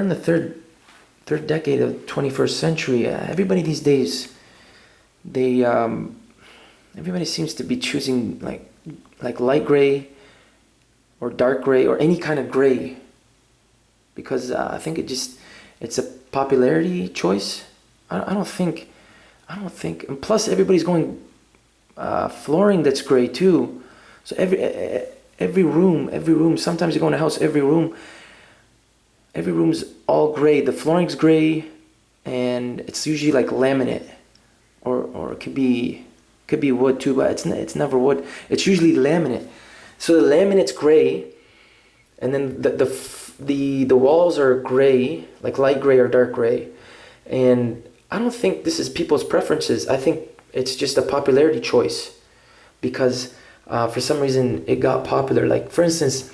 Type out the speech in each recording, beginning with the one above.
in the third decade of 21st century, everybody these days, they everybody seems to be choosing like light gray or dark gray or any kind of gray, because I think it's a popularity choice. I don't think, and plus everybody's going flooring that's gray too. So every room. Sometimes you go in a house, every room's all gray. The flooring's gray, and it's usually like laminate, or it could be wood too, but it's never wood. It's usually laminate. So the laminate's gray, and then the walls are gray, like light gray or dark gray. And I don't think this is people's preferences. I think it's just a popularity choice, because for some reason it got popular. Like for instance,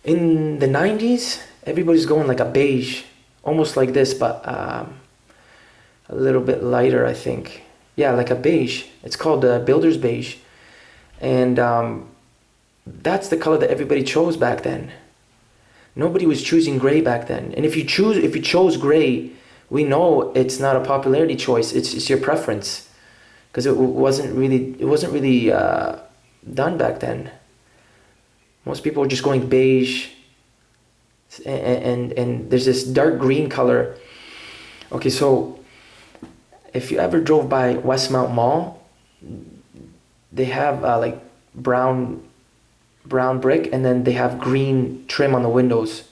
in the 90s, everybody's going like a beige, almost like this, but a little bit lighter, I think. Yeah, like a beige. It's called builder's beige, and that's the color that everybody chose back then. Nobody was choosing gray back then. And if you chose gray, we know it's not a popularity choice. It's your preference, because it wasn't really done back then. Most people were just going beige, and there's this dark green color. Okay, so if you ever drove by Westmount Mall, they have like brown brick, and then they have green trim on the windows,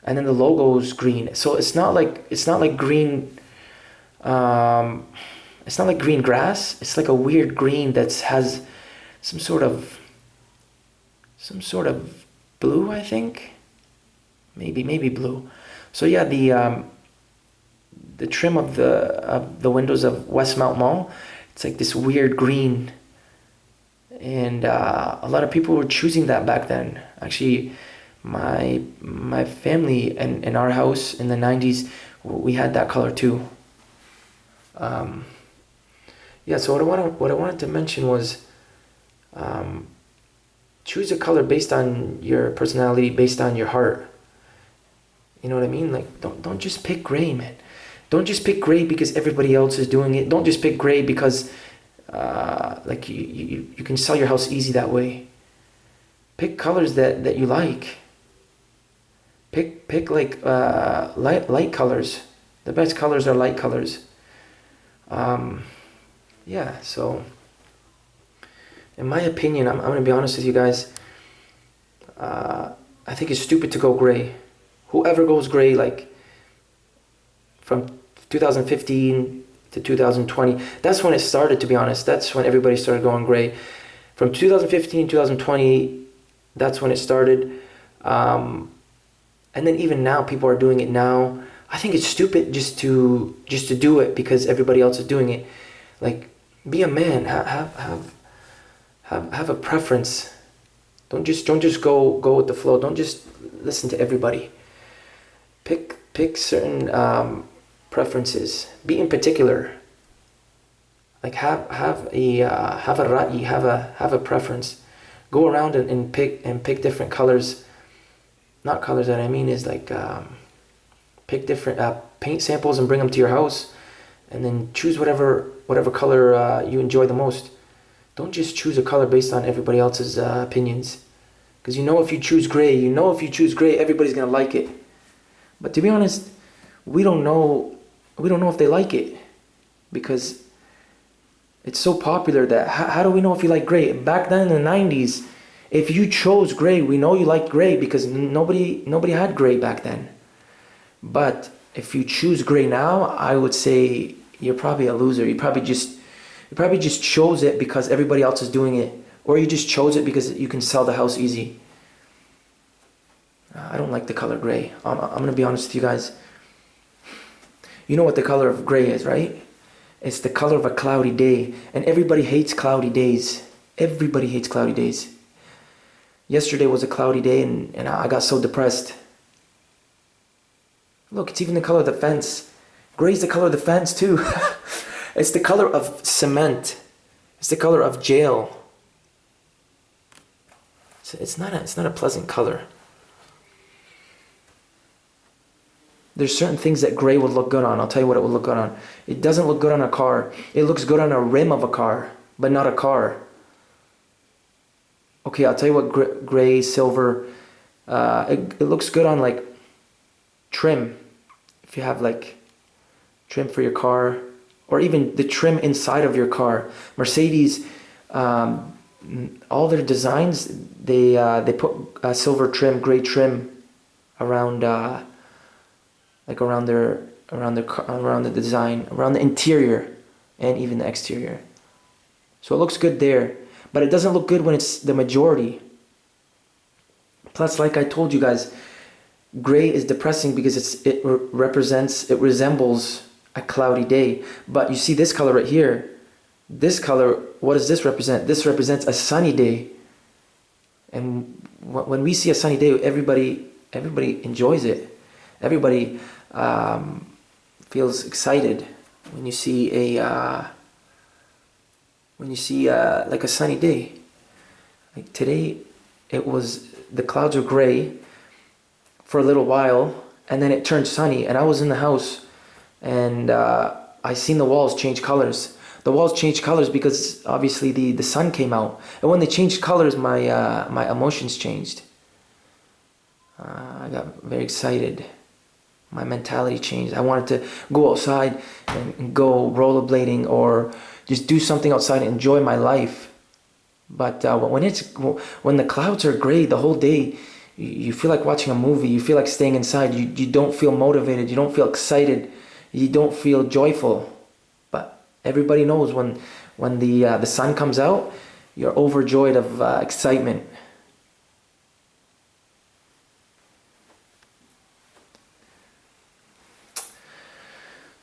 and then the logo's green. So it's not like green. It's not like green grass. It's like a weird green that has some sort of blue, I think. Maybe blue. So yeah, the trim of the windows of Westmount Mall, it's like this weird green, and a lot of people were choosing that back then. Actually, my family and in our house in the 90s, we had that color too. Yeah. So what I wanted to mention was, choose a color based on your personality, based on your heart. You know what I mean? Like don't just pick gray, man. Don't just pick gray because everybody else is doing it. Don't just pick gray because like you can sell your house easy that way. Pick colors that you like. Pick like light colors. The best colors are light colors. Yeah, so in my opinion, I'm gonna be honest with you guys, I think it's stupid to go gray. Whoever goes gray, like from 2015 to 2020, that's when it started, to be honest. That's when everybody started going gray. From 2015 2020, that's when it started. And then even now, people are doing it now. I think it's stupid just to do it because everybody else is doing it. Like, be a man. Have a preference. Don't just go with the flow. Don't just listen to everybody. Pick certain preferences. Be in particular. Like have a ra'i, have a preference. Go around and pick different colors. Not colors, that I mean is like pick different paint samples and bring them to your house, and then choose whatever color you enjoy the most. Don't just choose a color based on everybody else's opinions, because if you choose gray, everybody's gonna like it. But to be honest, we don't know if they like it, because it's so popular that how do we know if you like gray? Back then in the 90s, if you chose gray, we know you liked gray because nobody had gray back then. But if you choose gray now, I would say you're probably a loser. You probably just chose it because everybody else is doing it, or you just chose it because you can sell the house easy. I don't like the color gray. I'm gonna be honest with you guys. You know what the color of gray is, right? It's the color of a cloudy day, and everybody hates cloudy days. Everybody hates cloudy days. Yesterday was a cloudy day, and I got so depressed. Look, it's even the color of the fence. Gray's the color of the fence too. It's the color of cement. It's the color of jail. It's not a pleasant color. There's certain things that gray would look good on. I'll tell you what it would look good on. It doesn't look good on a car. It looks good on a rim of a car, but not a car. Okay, I'll tell you what gray, silver, it looks good on like trim. If you have like trim for your car, or even the trim inside of your car. Mercedes, all their designs, they put silver trim, gray trim around around the design, around the interior and even the exterior. So it looks good there, but it doesn't look good when it's the majority. Plus, like I told you guys, gray is depressing because it resembles a cloudy day. But you see this color right here, this color, what does this represent? This represents a sunny day. And when we see a sunny day, everybody enjoys it. Everybody feels excited when you see like a sunny day. Like today, the clouds were gray for a little while, and then it turned sunny. And I was in the house, and I seen the walls change colors. The walls changed colors because obviously the sun came out, and when they changed colors, my emotions changed. I got very excited. My mentality changed. I wanted to go outside and go rollerblading or just do something outside and enjoy my life. But when the clouds are gray the whole day, you feel like watching a movie. You feel like staying inside. You don't feel motivated. You don't feel excited. You don't feel joyful. But everybody knows when the sun comes out, you're overjoyed of excitement.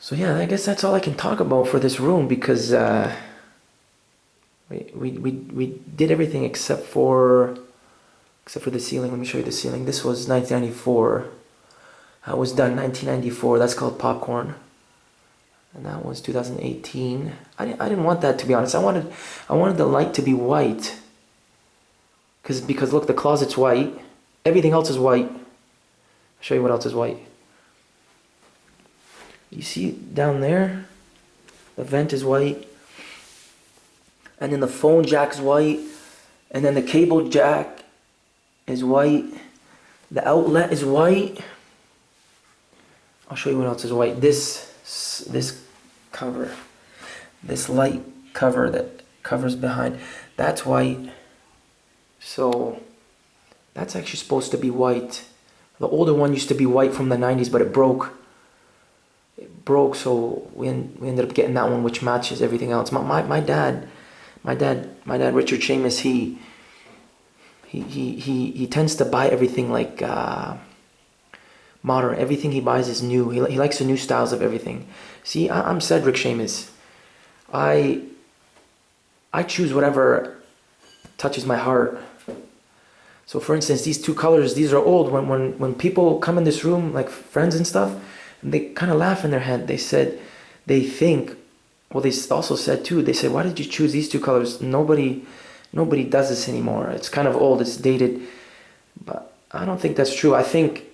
So yeah, I guess that's all I can talk about for this room, because we did everything except for the ceiling. Let me show you the ceiling. This was 1994. That was done 1994. That's called popcorn. And that was 2018. I didn't want that, to be honest. I wanted the light to be white. Because look, the closet's white. Everything else is white. I'll show you what else is white. You see down there, the vent is white, and then the phone jack is white, and then the cable jack is white, the outlet is white. I'll show you what else is white. This cover, this light cover that covers behind, that's white. So that's actually supposed to be white. The older one used to be white from the 90s, but it broke. So we ended up getting that one, which matches everything else. My dad, Richard Seamus, he tends to buy everything like modern. Everything he buys is new. He likes the new styles of everything. See, I'm Cedric Seamus. I choose whatever touches my heart. So for instance, these two colors, these are old. When people come in this room, like friends and stuff, and they kind of laugh in their head. They said, they also said too, they said, why did you choose these two colors? Nobody does this anymore. It's kind of old, it's dated. But I don't think that's true. I think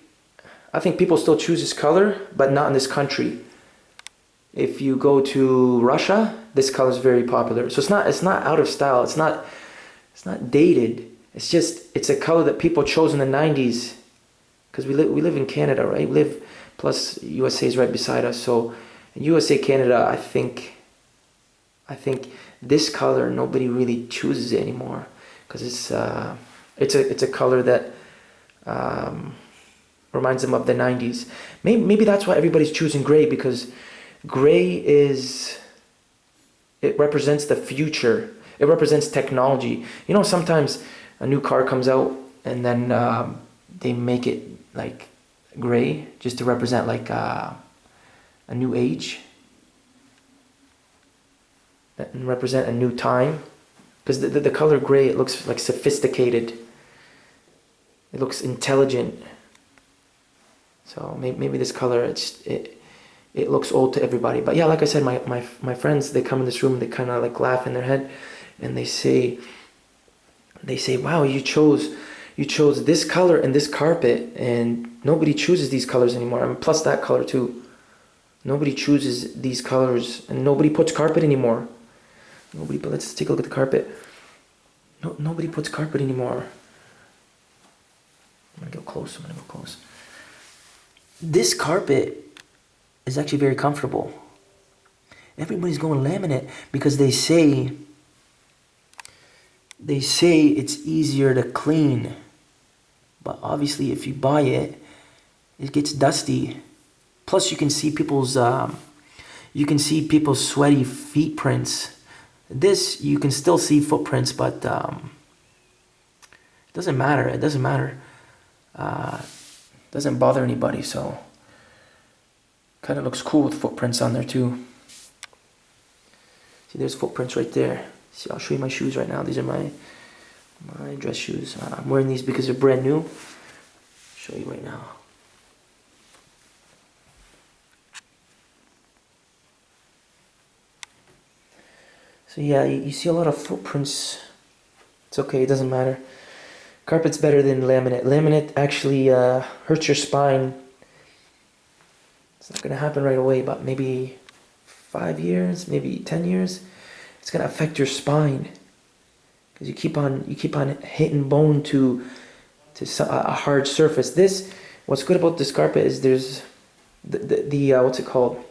people still choose this color, but not in this country. If you go to Russia, this color is very popular. So it's not out of style. It's not dated. It's a color that people chose in the 90s. Because we live in Canada, right? Plus USA is right beside us. So in USA, Canada, I think this color, nobody really chooses it anymore, because it's a color that reminds them of the 90s. Maybe that's why everybody's choosing gray, because gray it represents the future. It represents technology. You know, sometimes a new car comes out and then they make it like gray just to represent like a new age and represent a new time, because the color gray, it looks like sophisticated, it looks intelligent. So maybe this color, it looks old to everybody. But yeah, like I said, my friends, they come in this room, they kind of like laugh in their head, and they say, wow, you chose you chose this color and this carpet, and nobody chooses these colors anymore. I mean, plus that color too. Nobody chooses these colors, and nobody puts carpet anymore. Nobody, but let's take a look at the carpet. No, nobody puts carpet anymore. I'm gonna go close. This carpet is actually very comfortable. Everybody's going laminate because they say it's easier to clean. But obviously, if you buy it, it gets dusty. Plus, you can see people's sweaty feet prints. This, you can still see footprints, but it doesn't matter. It doesn't matter. Doesn't bother anybody. So, kind of looks cool with footprints on there too. See, there's footprints right there. See, I'll show you my shoes right now. These are my dress shoes. I'm wearing these because they're brand new. Show you right now. So yeah, you see a lot of footprints. It's okay, it doesn't matter. Carpet's better than laminate. Laminate actually hurts your spine. It's not gonna happen right away, but maybe 5 years, maybe 10 years. It's gonna affect your spine because you keep on hitting bone to a hard surface. What's good about this carpet is there's the what's it called?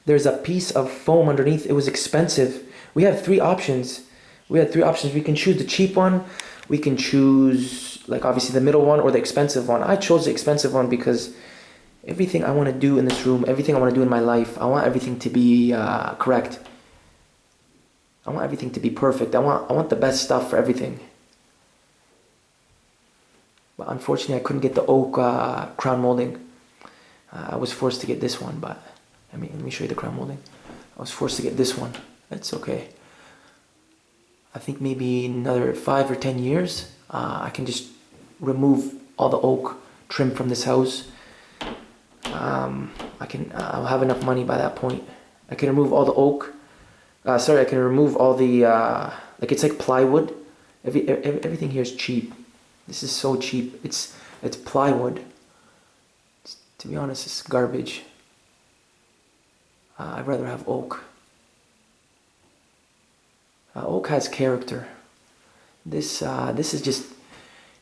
There's a piece of foam underneath. It was expensive. We have 3 options. We can choose the cheap one. We can choose like obviously the middle one or the expensive one. I chose the expensive one because everything I want to do in this room, everything I want to do in my life, I want everything to be correct. I want everything to be perfect. I want the best stuff for everything. But unfortunately, I couldn't get the oak crown molding. I was forced to get this one, but let me show you the crown molding. I was forced to get this one. That's okay. I think maybe another 5 or 10 years, I can just remove all the oak trim from this house. I'll have enough money by that point. I can remove all the oak. I can remove all the like it's like plywood. Everything here is cheap. This is so cheap. It's plywood. To be honest, it's garbage. I'd rather have oak. Oak has character. This is just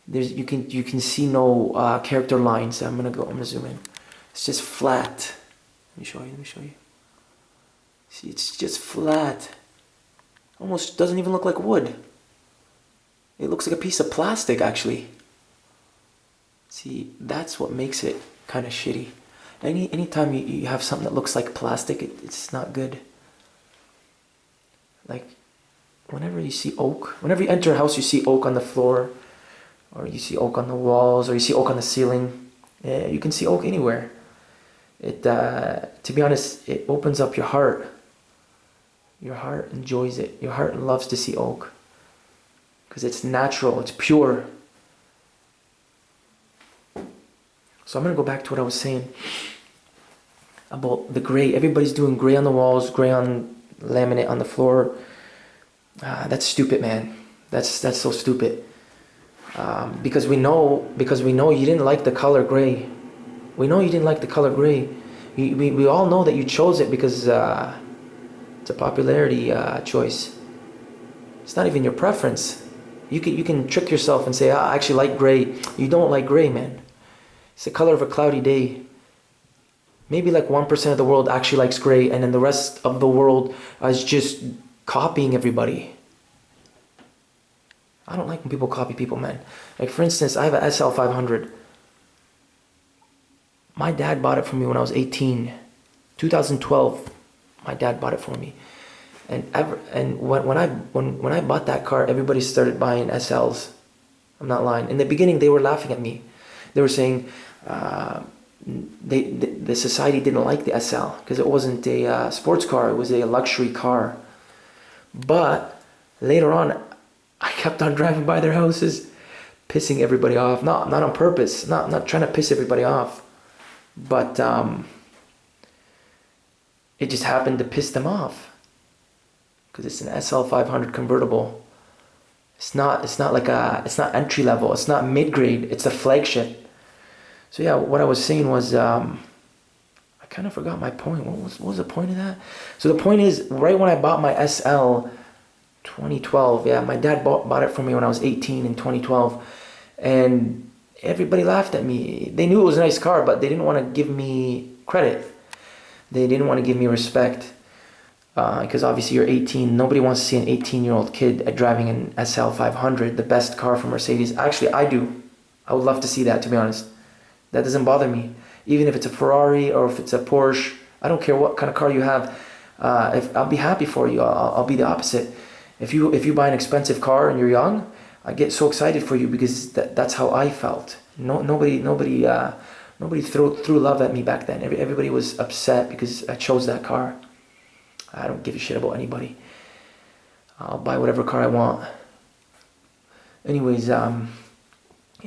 you can see no character lines. I'm gonna zoom in. It's just flat. Let me show you. See, it's just flat. Almost doesn't even look like wood. It looks like a piece of plastic, actually. See, that's what makes it kind of shitty. Anytime you have something that looks like plastic, it's not good. Like, whenever you see oak, whenever you enter a house, you see oak on the floor, or you see oak on the walls, or you see oak on the ceiling. Yeah, you can see oak anywhere. To be honest, it opens up your heart. Your heart enjoys it. Your heart loves to see oak. Because it's natural, it's pure. So I'm going to go back to what I was saying about the gray. Everybody's doing gray on the walls, gray on laminate on the floor. That's stupid, man. That's so stupid. Because we know you didn't like the color gray. We know you didn't like the color gray. We all know that you chose it because it's a popularity choice. It's not even your preference. You can trick yourself and say, I actually like gray. You don't like gray, man. It's the color of a cloudy day. Maybe like 1% of the world actually likes gray, and then the rest of the world is just copying everybody. I don't like when people copy people, man. Like, for instance, I have a SL500. My dad bought it for me when I was 18. 2012, my dad bought it for me. And when I bought that car, everybody started buying SLs. I'm not lying. In the beginning, they were laughing at me. They were saying the society didn't like the SL because it wasn't a sports car. It was a luxury car. But later on, I kept on driving by their houses, pissing everybody off. Not on purpose. Not trying to piss everybody off. But it just happened to piss them off. Because it's an SL500 convertible. It's not like it's not entry level. It's not mid-grade. It's a flagship. So yeah, what I was saying was, I kind of forgot my point. What was the point of that? So the point is, right when I bought my SL 2012, yeah, my dad bought it for me when I was 18 in 2012, and everybody laughed at me. They knew it was a nice car, but they didn't want to give me credit. They didn't want to give me respect. Because obviously you're 18. Nobody wants to see an 18-year-old kid driving an SL 500, the best car from Mercedes. Actually, I do. I would love to see that, to be honest. That doesn't bother me. Even if it's a Ferrari or if it's a Porsche, I don't care what kind of car you have. If I'll be happy for you. I'll be the opposite. If you buy an expensive car and you're young, I get so excited for you because that's how I felt. Nobody threw love at me back then. Everybody was upset because I chose that car. I don't give a shit about anybody. I'll buy whatever car I want. Anyways, yeah,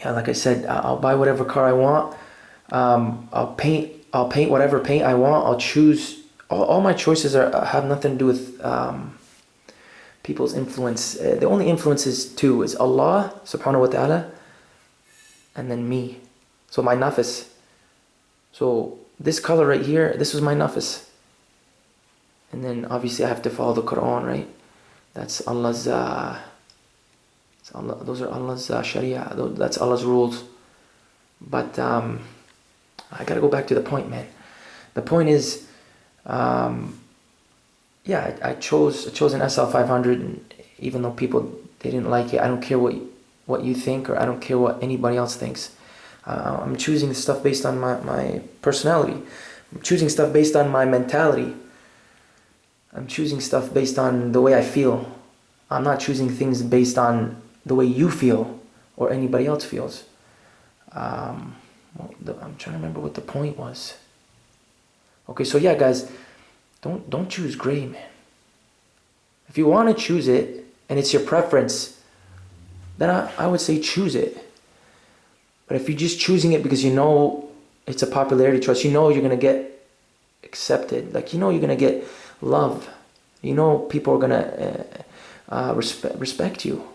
like I said, I'll buy whatever car I want. I'll paint whatever paint I want. I'll choose. All my choices have nothing to do with people's influence. The only influences too is Allah subhanahu wa ta'ala and then me. So my nafs. So this color right here, this was my nafs. And then obviously I have to follow the Quran, right? That's Allah's, those are Allah's Sharia. That's Allah's rules. But I gotta go back to the point, man. The point is, yeah, I chose an SL 500, and even though they didn't like it, I don't care what you think, or I don't care what anybody else thinks. I'm choosing stuff based on my personality. I'm choosing stuff based on my mentality. I'm choosing stuff based on the way I feel. I'm not choosing things based on the way you feel or anybody else feels. I'm trying to remember what the point was. Okay, so yeah, guys, don't choose gray, man. If you want to choose it and it's your preference, then I would say choose it. But if you're just choosing it because you know it's a popularity choice, you know you're gonna get accepted, like you know you're gonna get love, you know people are gonna respect you.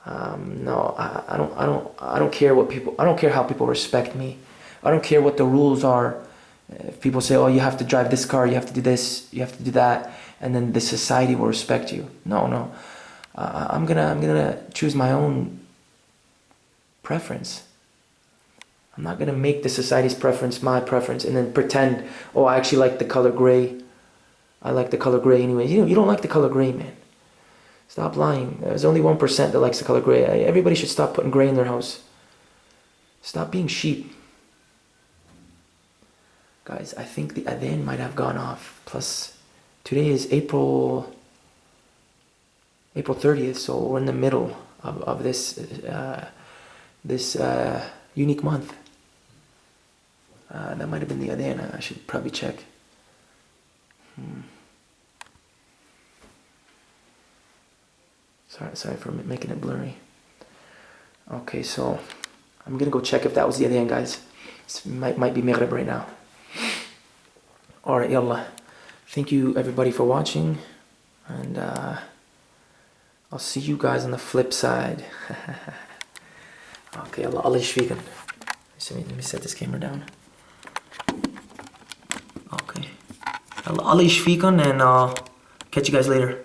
No, I don't care what people. I don't care how people respect me. I don't care what the rules are. If people say, "Oh, you have to drive this car, you have to do this, you have to do that," and then the society will respect you. No. I'm gonna choose my own preference. I'm not gonna make the society's preference my preference and then pretend, "Oh, I actually like the color gray. I like the color gray anyway." You don't like the color gray, man. Stop lying. There's only 1% that likes the color gray. Everybody should stop putting gray in their house. Stop being sheep. Guys, I think the adhan might have gone off. Plus, today is April 30th, so we're in the middle of this unique month. That might have been the adhan. I should probably check. Sorry for making it blurry. Okay, so I'm gonna go check if that was the adhan, guys. It might be Maghrib right now. Alright, yallah. Thank you everybody for watching, and I'll see you guys on the flip side. Okay, Allah yashfikan. Let me set this camera down. Okay. Allah yashfikan, and I'll catch you guys later.